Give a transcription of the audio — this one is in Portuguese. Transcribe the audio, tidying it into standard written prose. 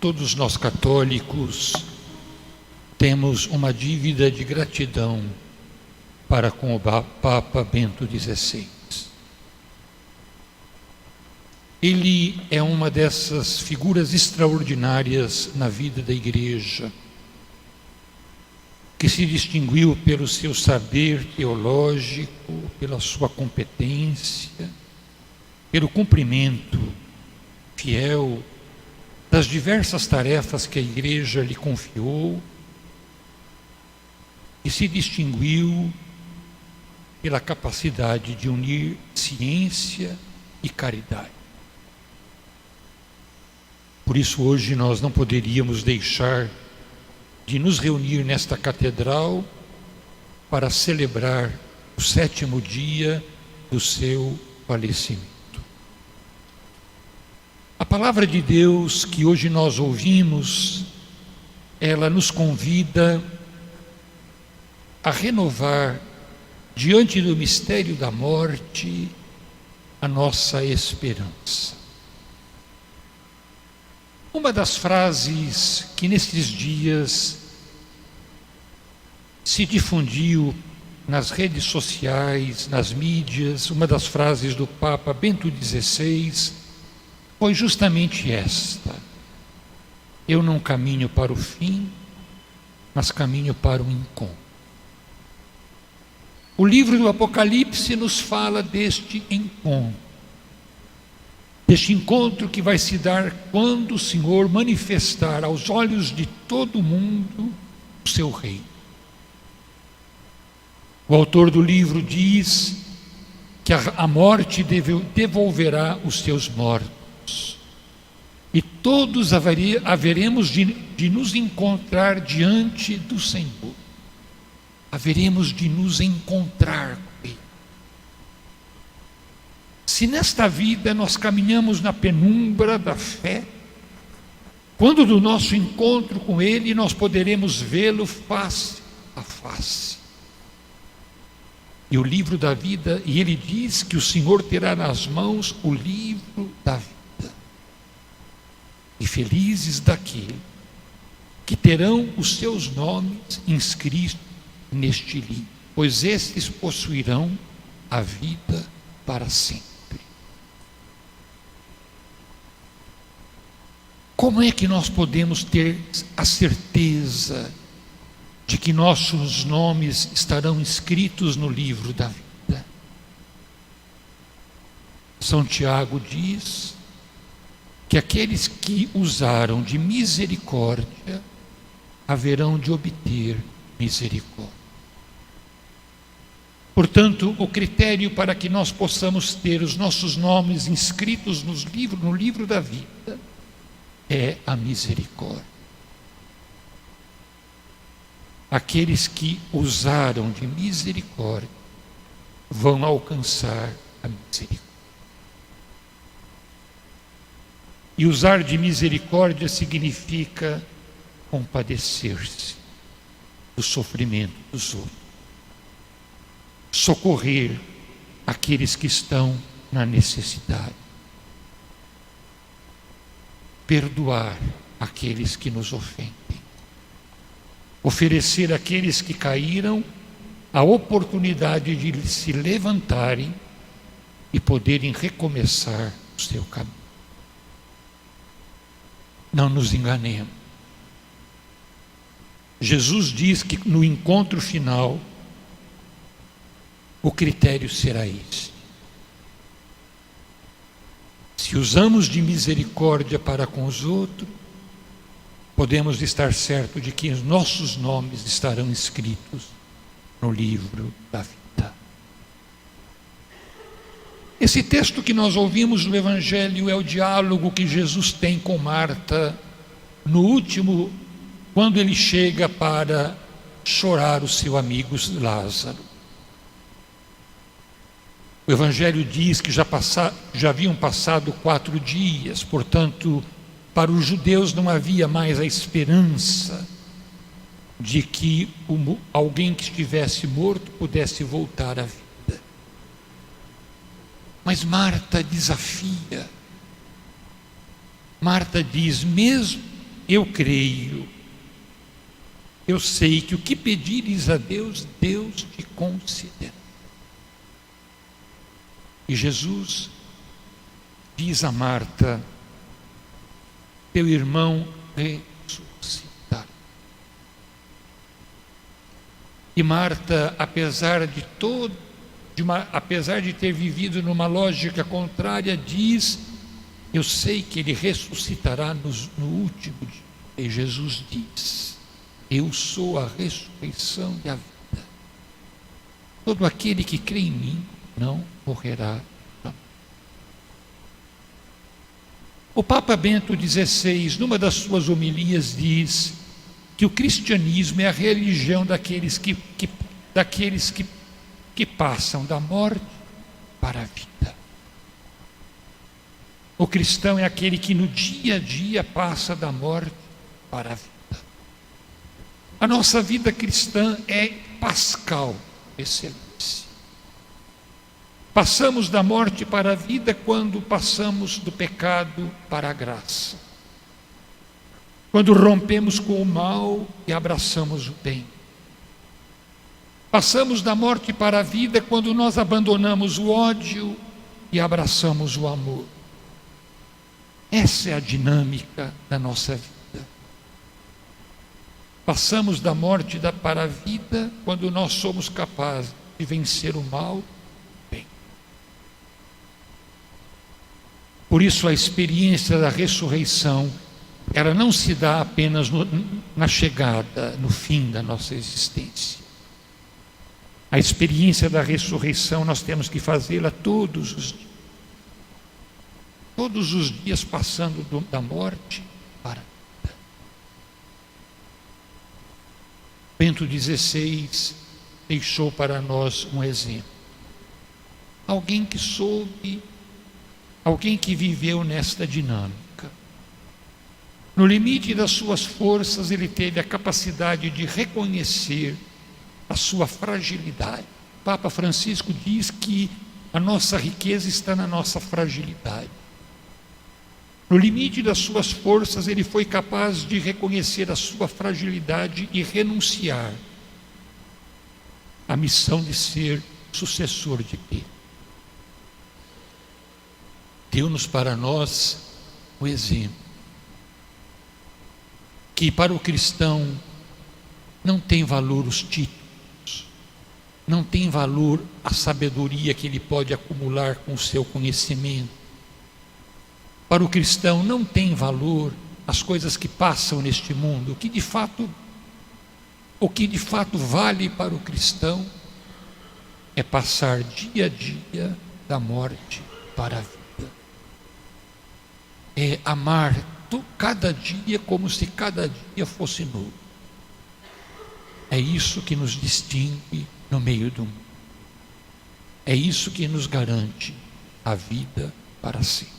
Todos nós católicos temos uma dívida de gratidão para com o Papa Bento XVI. Ele é uma dessas figuras extraordinárias na vida da Igreja, que se distinguiu pelo seu saber teológico, pela sua competência, pelo cumprimento fiel das diversas tarefas que a Igreja lhe confiou, e se distinguiu pela capacidade de unir ciência e caridade. Por isso, hoje nós não poderíamos deixar de nos reunir nesta catedral para celebrar o 7º dia do seu falecimento. A palavra de Deus que hoje nós ouvimos, ela nos convida a renovar, diante do mistério da morte, a nossa esperança. Uma das frases que nesses dias se difundiu nas redes sociais, nas mídias, uma das frases do Papa Bento XVI, foi justamente esta: eu não caminho para o fim, mas caminho para o encontro. O livro do Apocalipse nos fala deste encontro que vai se dar quando o Senhor manifestar aos olhos de todo mundo o seu reino. O autor do livro diz que a morte devolverá os seus mortos, e todos haveremos de nos encontrar diante do Senhor. Haveremos de nos encontrar com Ele. Se nesta vida nós caminhamos na penumbra da fé, quando do nosso encontro com Ele nós poderemos vê-lo face a face. E o livro da vida, e ele diz que o Senhor terá nas mãos o livro da vida. E felizes daqueles que terão os seus nomes inscritos neste livro, pois estes possuirão a vida para sempre. Como é que nós podemos ter a certeza de que nossos nomes estarão escritos no livro da vida? São Tiago diz que aqueles que usaram de misericórdia haverão de obter misericórdia. Portanto, o critério para que nós possamos ter os nossos nomes inscritos no livro da vida é a misericórdia. Aqueles que usaram de misericórdia vão alcançar a misericórdia. E usar de misericórdia significa compadecer-se do sofrimento dos outros, socorrer aqueles que estão na necessidade, perdoar aqueles que nos ofendem, oferecer àqueles que caíram a oportunidade de se levantarem e poderem recomeçar o seu caminho. Não nos enganemos. Jesus diz que no encontro final, o critério será esse. Se usamos de misericórdia para com os outros, podemos estar certos de que os nossos nomes estarão escritos no livro da vida. Esse texto que nós ouvimos no Evangelho é o diálogo que Jesus tem com Marta no último, quando ele chega para chorar o seu amigo Lázaro. O Evangelho diz que já haviam passado 4 dias, portanto, para os judeus não havia mais a esperança de que alguém que estivesse morto pudesse voltar à vida. Mas Marta desafia. Marta diz: mesmo eu creio, eu sei que o que pedires a Deus, Deus te concederá. E Jesus diz a Marta: teu irmão ressuscitará. E Marta, apesar de ter vivido numa lógica contrária, diz: eu sei que ele ressuscitará no último dia. E Jesus diz: eu sou a ressurreição e a vida. Todo aquele que crê em mim não morrerá jamais. O Papa Bento XVI, numa das suas homilias, diz que o cristianismo é a religião daqueles que passam da morte para a vida. O cristão é aquele que no dia a dia passa da morte para a vida. A nossa vida cristã é pascal, excelência. Passamos da morte para a vida quando passamos do pecado para a graça. Quando rompemos com o mal e abraçamos o bem. Passamos da morte para a vida quando nós abandonamos o ódio e abraçamos o amor. Essa é a dinâmica da nossa vida. Passamos da morte para a vida quando nós somos capazes de vencer o mal e o bem. Por isso a experiência da ressurreição, ela não se dá apenas na chegada, no fim da nossa existência. A experiência da ressurreição nós temos que fazê-la todos os dias. Todos os dias passando da morte para a vida. Bento XVI deixou para nós um exemplo. Alguém que soube, alguém que viveu nesta dinâmica. No limite das suas forças, ele teve a capacidade de reconhecer a sua fragilidade. O Papa Francisco diz que a nossa riqueza está na nossa fragilidade. No limite das suas forças, ele foi capaz de reconhecer a sua fragilidade e renunciar à missão de ser sucessor de Pedro. Deu-nos para nós o exemplo que para o cristão não tem valor os títulos, não tem valor a sabedoria que ele pode acumular com o seu conhecimento. Para o cristão não tem valor as coisas que passam neste mundo. O que de fato vale para o cristão é passar dia a dia da morte para a vida. É amar cada dia como se cada dia fosse novo. É isso que nos distingue no meio do mundo. É isso que nos garante a vida para sempre.